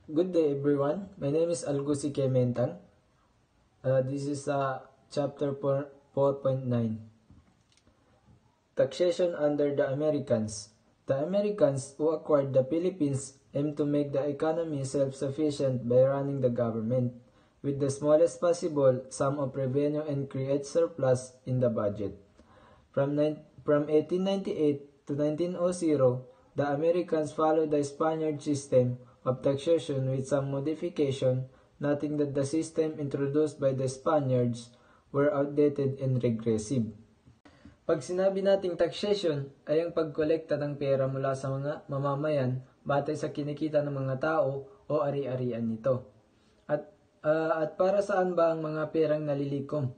Good day, everyone. My name is Algusi Kementang. This is chapter 4.9. Taxation under the Americans. The Americans who acquired the Philippines aim to make the economy self-sufficient by running the government with the smallest possible sum of revenue and create surplus in the budget. From 1898 to 1900, the Americans followed the Spaniard system of taxation with some modification, noting that the system introduced by the Spaniards were outdated and regressive. Pag sinabi nating taxation ay ang pagkolekta ng pera mula sa mga mamamayan batay sa kinikita ng mga tao o ari-arian nito. At para saan ba ang mga perang nalilikom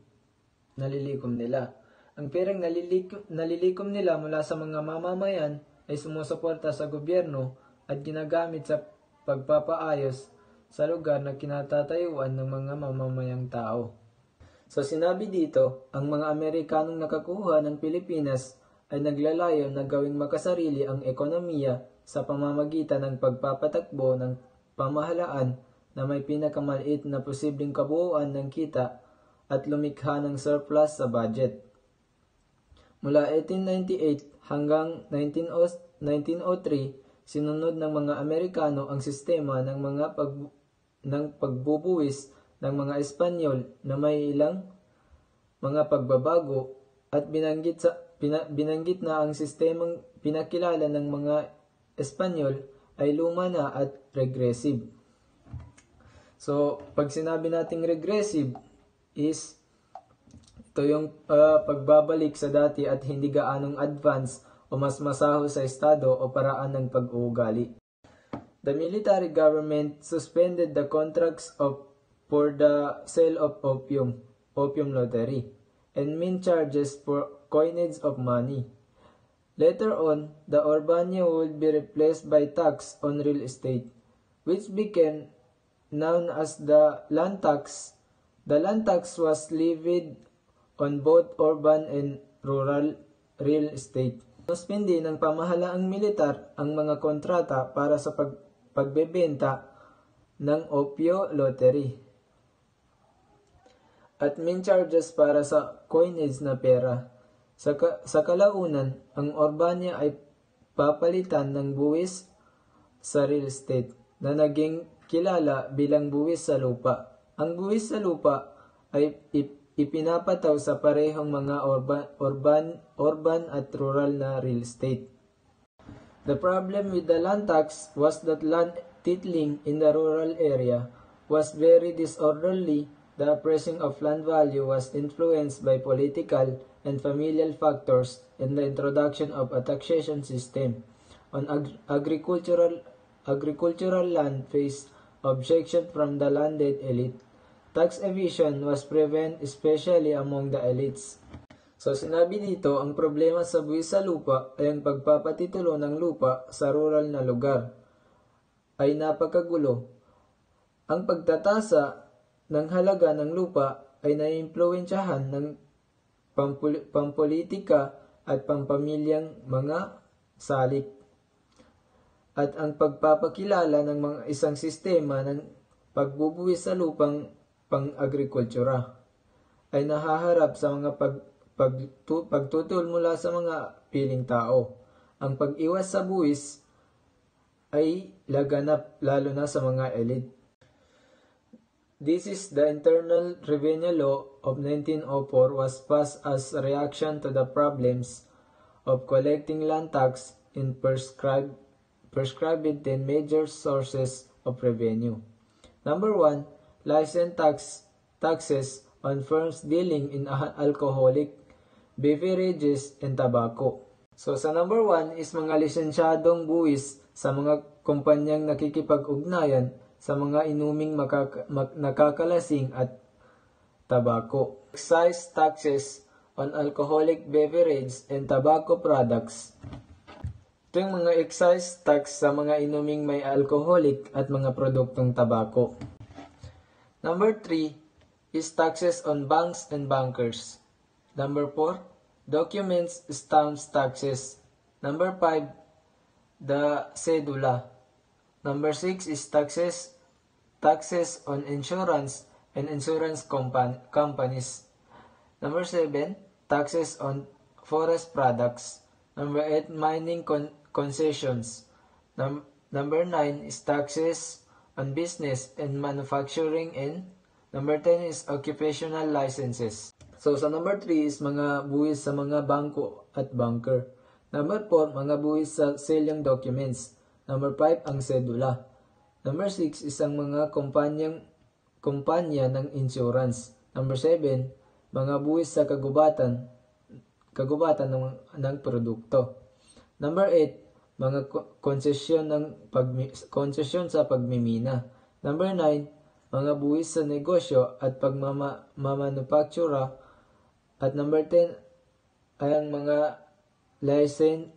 nila? Ang perang nalilikom nila mula sa mga mamamayan ay sumusuporta sa gobyerno at ginagamit sa pagpapaayos sa lugar na kinatatayuan ng mga mamamayang tao. So sinabi dito, ang mga Amerikanong nakakuha ng Pilipinas ay naglalayo na gawing makasarili ang ekonomiya sa pamamagitan ng pagpapatakbo ng pamahalaan na may pinakamaliit na posibleng kabuuan ng kita at lumikha ng surplus sa budget. Mula 1898 hanggang 1903, sinunod ng mga Amerikano ang sistema ng pagbubuwis ng mga Espanyol na may ilang mga pagbabago at binanggit na ang sistemang pinakilala ng mga Espanyol ay luma na at regressive. So, pag sinabi nating regressive is ito yung pagbabalik sa dati at hindi gaanong advance o mas masaho sa estado o paraan ng pag-uugali. The military government suspended the contracts for the sale of opium lottery, and mean charges for coinage of money. Later on, the Urbania would be replaced by tax on real estate, which became known as the land tax. The land tax was levied on both urban and rural real estate. Suspindi ng pamahalaang militar ang mga kontrata para sa pagbebenta ng opio lottery at mean charges para sa coinage na pera. Sa kalaunan, ang Urbania ay papalitan ng buwis sa real estate na naging kilala bilang buwis sa lupa. Ang buwis sa lupa ay ipinapataw sa parehong mga urban at rural na real estate. The problem with the land tax was that land titling in the rural area was very disorderly. The appraising of land value was influenced by political and familial factors, and the introduction of a taxation system on agricultural land faced objection from the landed elite. Tax evasion was prevalent especially among the elites. So sinabi dito, ang problema sa buwis sa lupa ay ang pagpapatitulo ng lupa sa rural na lugar ay napakagulo. Ang pagtatasa ng halaga ng lupa ay naiimpluwensyahan ng pampolitika at pampamilyang mga salik. At ang pagpapakilala ng mga isang sistema ng pagbubuwis sa lupang pang-agrikultura ay nahaharap sa mga pagtutol mula sa mga piling tao. Ang pag-iwas sa buwis ay laganap lalo na sa mga elite. This is the Internal Revenue Law of 1904 was passed as a reaction to the problems of collecting land tax and prescribed 10 major sources of revenue. Number 1, license taxes on firms dealing in alcoholic beverages and tobacco. So sa number 1 is mga lisensyadong buwis sa mga kumpanyang nakikipag-ugnayan sa mga inuming nakakalasing at tabako. Excise taxes on alcoholic beverages and tobacco products. Ito yung mga excise tax sa mga inuming may alcoholic at mga produktong tabako. Number 3 is taxes on banks and bankers. Number 4, documents, stamps, taxes. Number 5, the cedula. Number 6 is taxes taxes on insurance and insurance companies. Number 7, taxes on forest products. Number 8, mining concessions. Number 9 is taxes on business and manufacturing, and number 10 is occupational licenses. So sa number 3 is mga buwis sa mga bangko at banker. Number 4, mga buwis sa selyang documents. Number 5, ang sedula. Number 6 is ang mga kumpanya ng insurance. Number 7, mga buwis sa kagubatan ng produkto. Number 8, mga konsesyon sa pagmimina. Number 9, mga buwis sa negosyo at pagmamanufaktura. At number 10 ay ang mga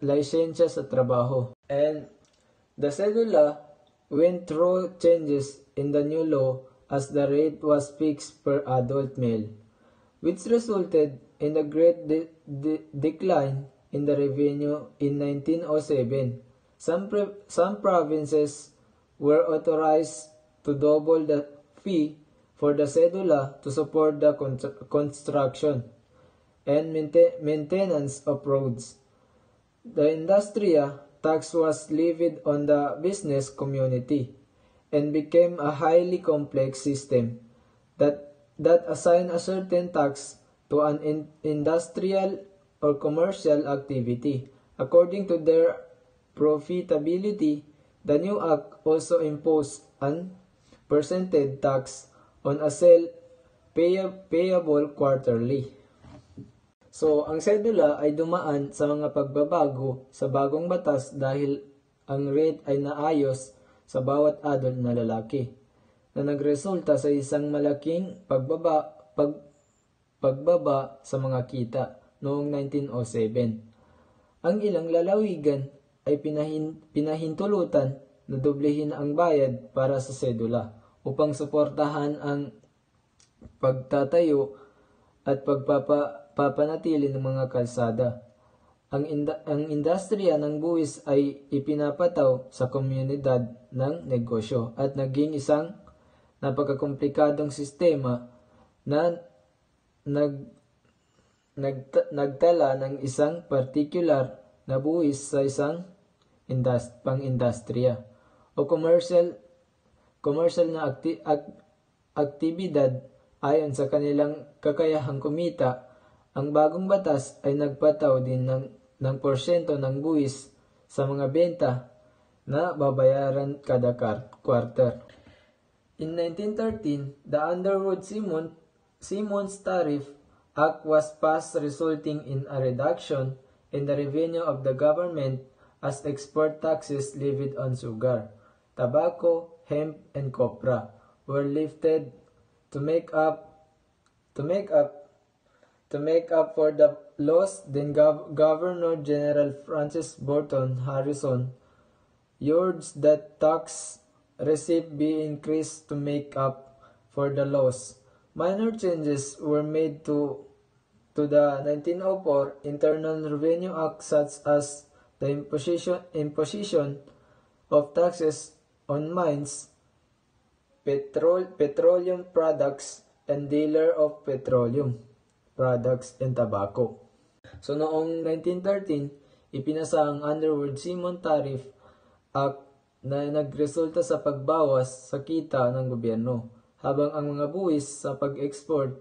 lisensya sa trabaho. And the cedula went through changes in the new law as the rate was fixed per adult male, which resulted in a great decline in the revenue in 1907. Some provinces were authorized to double the fee for the cedula to support the construction and maintenance of roads. The industria tax was levied on the business community and became a highly complex system that assigned a certain tax to an industrial or commercial activity. According to their profitability, the new act also imposed an percentage tax on a sale payable quarterly. So, ang sedula ay dumaan sa mga pagbabago sa bagong batas dahil ang rate ay naayos sa bawat adult na lalaki, na nagresulta sa isang malaking pagbaba sa mga kita noong 1907. Ang ilang lalawigan ay pinahintulutan na doblehin ang bayad para sa sedula upang suportahan ang pagtatayo at pagpapanatili ng mga kalsada. Ang industriya ng buwis ay ipinapataw sa komunidad ng negosyo at naging isang napakakomplikadong sistema na nagtala ng isang particular na buwis sa isang pang-industriya o commercial na aktibidad ayon sa kanilang kakayahang kumita. Ang bagong batas ay nagpataw din ng porsyento ng buwis sa mga benta na babayaran kada quarter. In 1913, the Underwood-Simmons Tariff Act was passed, resulting in a reduction in the revenue of the government as export taxes levied on sugar, tobacco, hemp, and copra were lifted to make up for the loss. Then Governor General Francis Burton Harrison urged that tax receipt be increased to make up for the loss. Minor changes were made to the 1904 Internal Revenue Act, such as the imposition of taxes on mines, petroleum products, and dealer of petroleum products and tobacco. So noong 1913, ipinasa ang Underwood-Simmons Tariff Act na nagresulta sa pagbawas sa kita ng gobyerno, habang ang mga buwis sa pag-export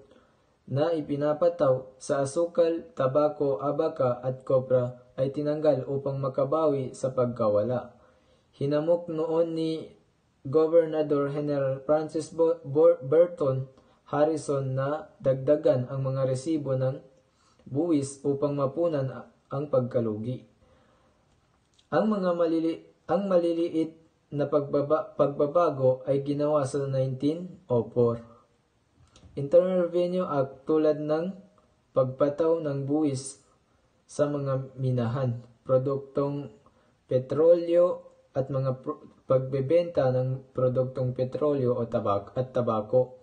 na ipinapataw sa asukal, tabako, abaka at kopra ay tinanggal upang makabawi sa pagkawala. Hinamok noon ni Gobernador General Francis Burton Harrison na dagdagan ang mga resibo ng buwis upang mapunan ang pagkalugi. Ang maliliit na pagbabago ay ginawa sa 1904 Internal Revenue Act, tulad ng pagpataw ng buwis sa mga minahan, produktong petrolyo at mga pagbebenta ng produktong petrolyo o tabako.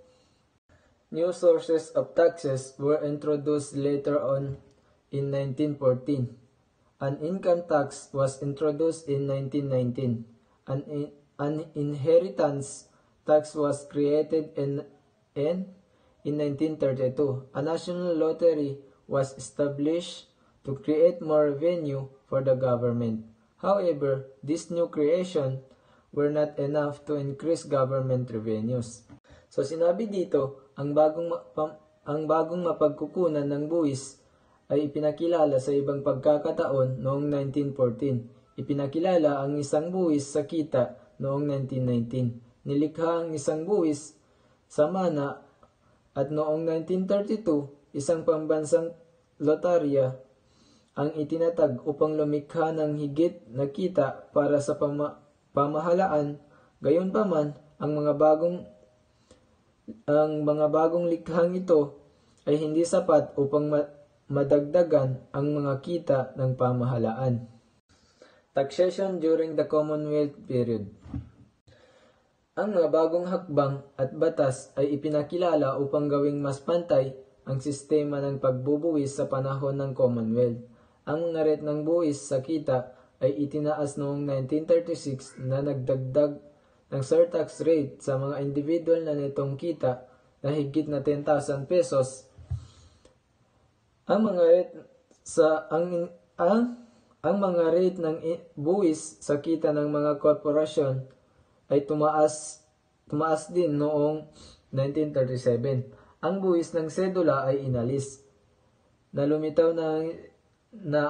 New sources of taxes were introduced later on in 1914. An income tax was introduced in 1919. An inheritance tax was created in 1932. A national lottery was established to create more revenue for the government. However, these new creation were not enough to increase government revenues. So sinabi dito, ang bagong mapagkukunan ng buwis ay ipinakilala sa ibang pagkakataon noong 1914. Ipinakilala ang isang buwis sa kita noong 1919. Nilikha ang isang buwis sa mana at noong 1932, isang pambansang lotarya ang itinatag upang lumikha ng higit na kita para sa pamahalaan. Gayunpaman, ang mga bagong likhang ito ay hindi sapat upang madagdagan ang mga kita ng pamahalaan. Taxation during the Commonwealth period. Ang mga bagong hakbang at batas ay ipinakilala upang gawing mas pantay ang sistema ng pagbubuwis sa panahon ng Commonwealth. Ang mga rate ng buwis sa kita ay itinaas noong 1936 na nagdagdag ng surtax rate sa mga individual na nitong kita na higit na 10,000 pesos. Ang mga rate ng buwis sa kita ng mga korporasyon ay tumaas din noong 1937. Ang buwis ng sedula ay inalis. Lumitaw na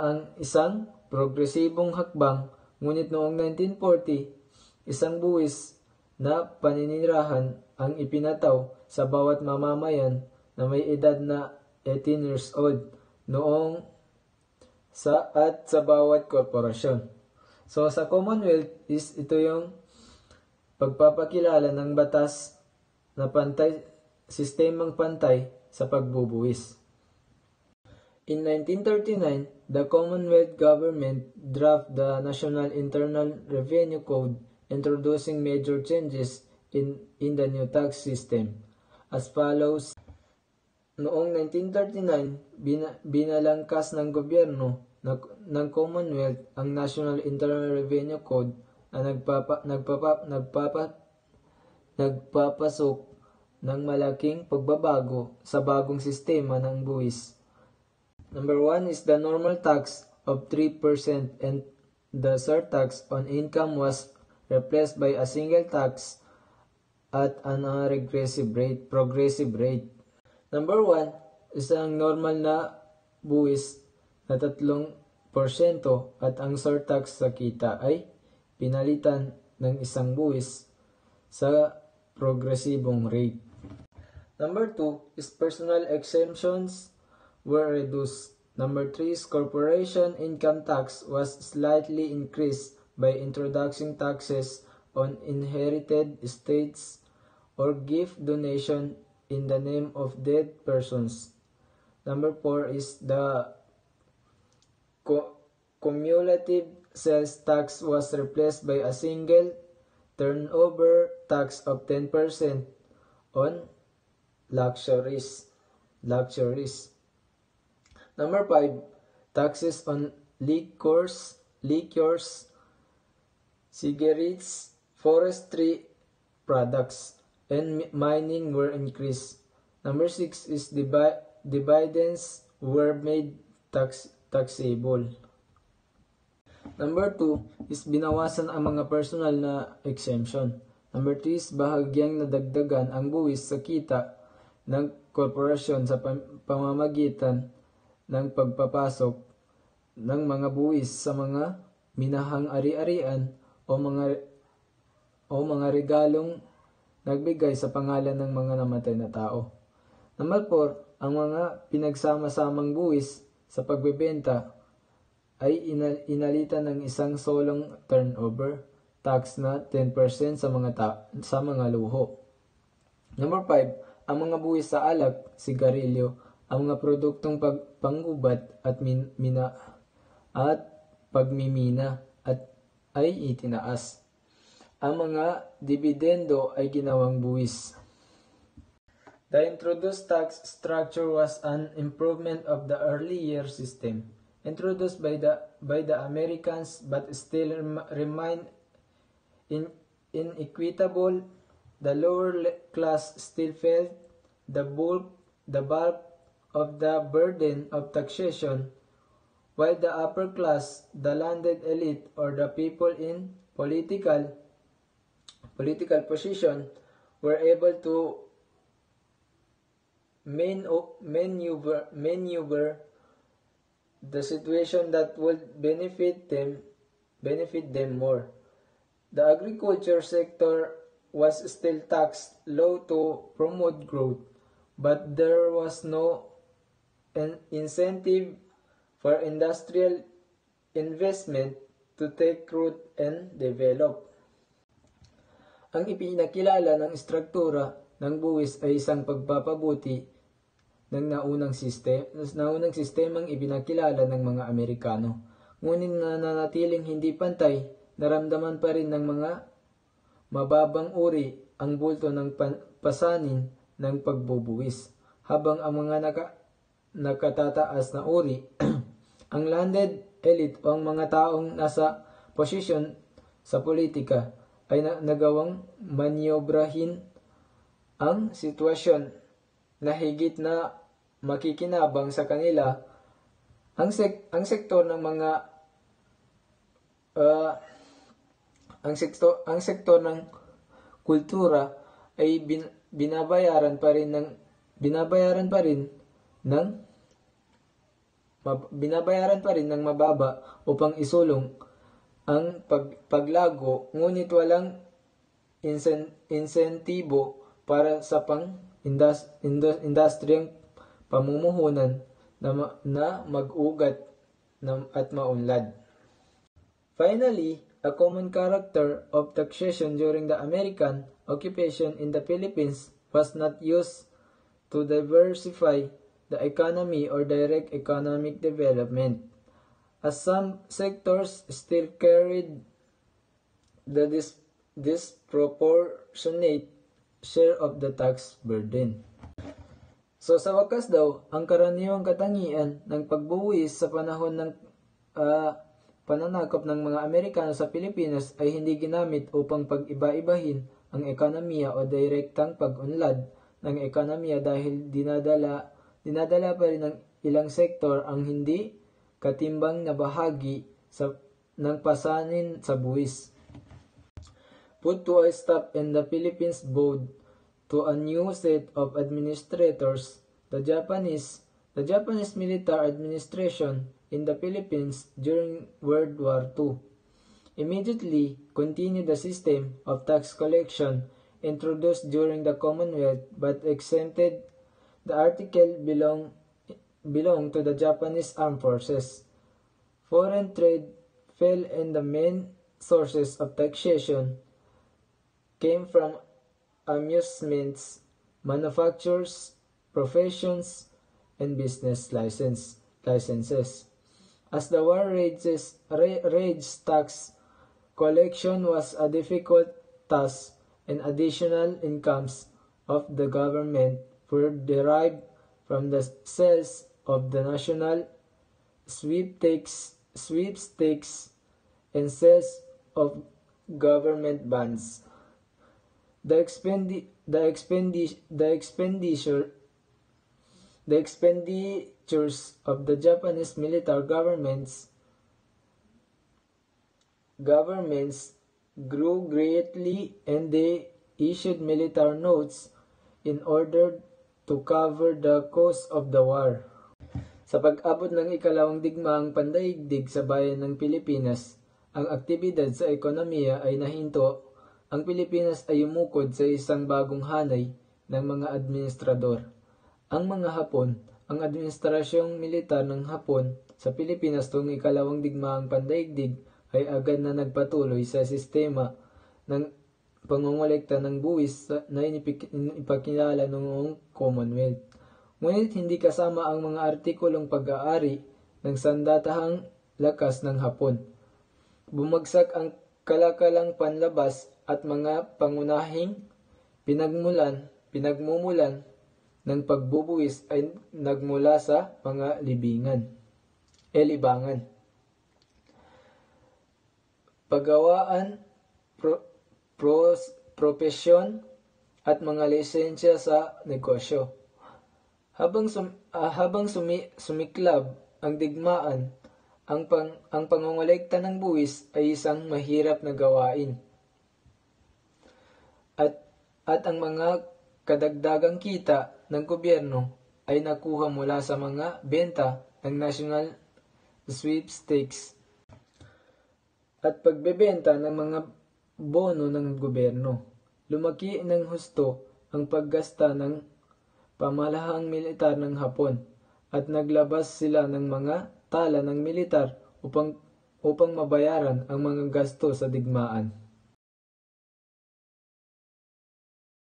ang isang progresibong hakbang, ngunit noong 1940, isang buwis na paninirahan ang ipinataw sa bawat mamamayan na may edad na 18 years old at sa bawat korporasyon. So sa Commonwealth ito yung pagpapakilala ng batas na sistemang pantay sa pagbubuwis. In 1939, the Commonwealth government drafted the National Internal Revenue Code, introducing major changes in the new tax system. As follows: noong 1939, binalangkas ng gobyerno ng Commonwealth ang National Internal Revenue Code na nagpapasok ng malaking pagbabago sa bagong sistema ng buwis. Number 1 is the normal tax of 3% and the surtax on income was replaced by a single tax at an progressive rate. Number 1 is ang normal na buwis na 3% at ang surtax sa kita ay pinalitan ng isang buwis sa progresibong rate. Number 2 is personal exemptions were reduced. Number 3 is corporation income tax was slightly increased by introducing taxes on inherited estates or gift donation in the name of dead persons. Number 4 is the cumulative sales tax was replaced by a single turnover tax of 10% on luxuries. Number 5, taxes on liquors, cigarettes, forestry products, and mining were increased. Number 6 is dividends were made taxable. Number 2 is binawasan ang mga personal na exemption. Number 3 is bahagyang nadagdagan ang buwis sa kita ng korporasyon sa pamamagitan ng pagpapasok ng mga buwis sa mga minahang ari-arian o mga regalong nagbigay sa pangalan ng mga namatay na tao. Number 4, ang mga pinagsama-samang buwis sa pagbebenta ay inalitan ng isang solong turnover tax na 10% sa mga luho. Number 5, ang mga buwis sa alak, sigarilyo, ang mga produktong panggubat at pagmimina ay itinaas. Ang mga dibidendo ay ginawang buwis. The introduced tax structure was an improvement of the early year system, introduced by the Americans but still remain inequitable the class still felt the bulk of the burden of taxation, while the upper class, the landed elite, or the people in political position were able to maneuver the situation that would benefit them more. The agriculture sector was still taxed low to promote growth, but there was no incentive for industrial investment to take root and develop. Ang ipinakilala ng istruktura ng buwis ay isang pagpapabuti ng naunang sistemang ipinakilala ng mga Amerikano. Ngunit nananatiling hindi pantay, naramdaman pa rin ng mga mababang uri ang bulto ng pasanin ng pagbubuwis, habang ang mga nakatataas na uri, ang landed elite o ang mga taong nasa posisyon sa politika ay nagawang manyobrahin ang sitwasyon na higit na makikinabang sa kanila. Ang sektor ng mga ang sektor ng kultura ay binabayaran pa rin ng mababa upang isulong ang paglago, ngunit walang insentibo para sa industriyang pamumuhunan na mag-ugat at maunlad. Finally, a common character of taxation during the American occupation in the Philippines was not used to diversify the economy or direct economic development, as some sectors still carried the disproportionate share of the tax burden. So sa wakas daw, ang karaniwang katangian ng pagbuwis sa panahon ng pananakop ng mga Amerikano sa Pilipinas ay hindi ginamit upang pag-iba-ibahin ang ekonomiya o direktang pag-unlad ng ekonomiya, dahil dinadala pa rin ng ilang sektor ang hindi katimbang na bahagi ng pasanin sa buwis. Put to a stop in the Philippines bowed to a new set of administrators, the Japanese military administration in the Philippines during World War II immediately continued the system of tax collection introduced during the Commonwealth, but exempted the article belong to the Japanese Armed Forces. Foreign trade fell, and the main sources of taxation came from amusements, manufactures, professions, and business licenses. As the war raged, tax collection was a difficult task, and additional incomes of the government were derived from the sales of the national sweepstakes and sales of government bonds. The expenditures of the Japanese military governments grew greatly, and they issued military notes in order to cover the cost of the war. Sa pag-abot ng ikalawang digmaang pandaigdig sa bayan ng Pilipinas, ang aktibidad sa ekonomiya ay nahinto. Ang Pilipinas ay umukod sa isang bagong hanay ng mga administrador. Ang mga Hapon, ang administrasyong militar ng Hapon sa Pilipinas tuwing ikalawang digmaang pandaigdig ay agad na nagpatuloy sa sistema ng pangongolekta ng buwis na ipakilala noong Commonwealth. Ngunit hindi kasama ang mga artikulong pag-aari ng sandatahang lakas ng Hapon. Bumagsak ang kalakalang panlabas at mga pangunahing pinagmumulan ng pagbubuwis ay nagmula sa mga libangan. Pagawaan, propesyon, at mga lisensya sa negosyo. Habang sumiklab ang digmaan, ang pangongolekta ng buwis ay isang mahirap na gawain. At ang mga kadagdagang kita ng gobyerno ay nakuha mula sa mga benta ng national sweepstakes at pagbebenta ng mga bono ng gobyerno. Lumaki ng husto ang paggasta ng pamalahang militar ng Hapon at naglabas sila ng mga tala ng militar upang mabayaran ang mga gasto sa digmaan.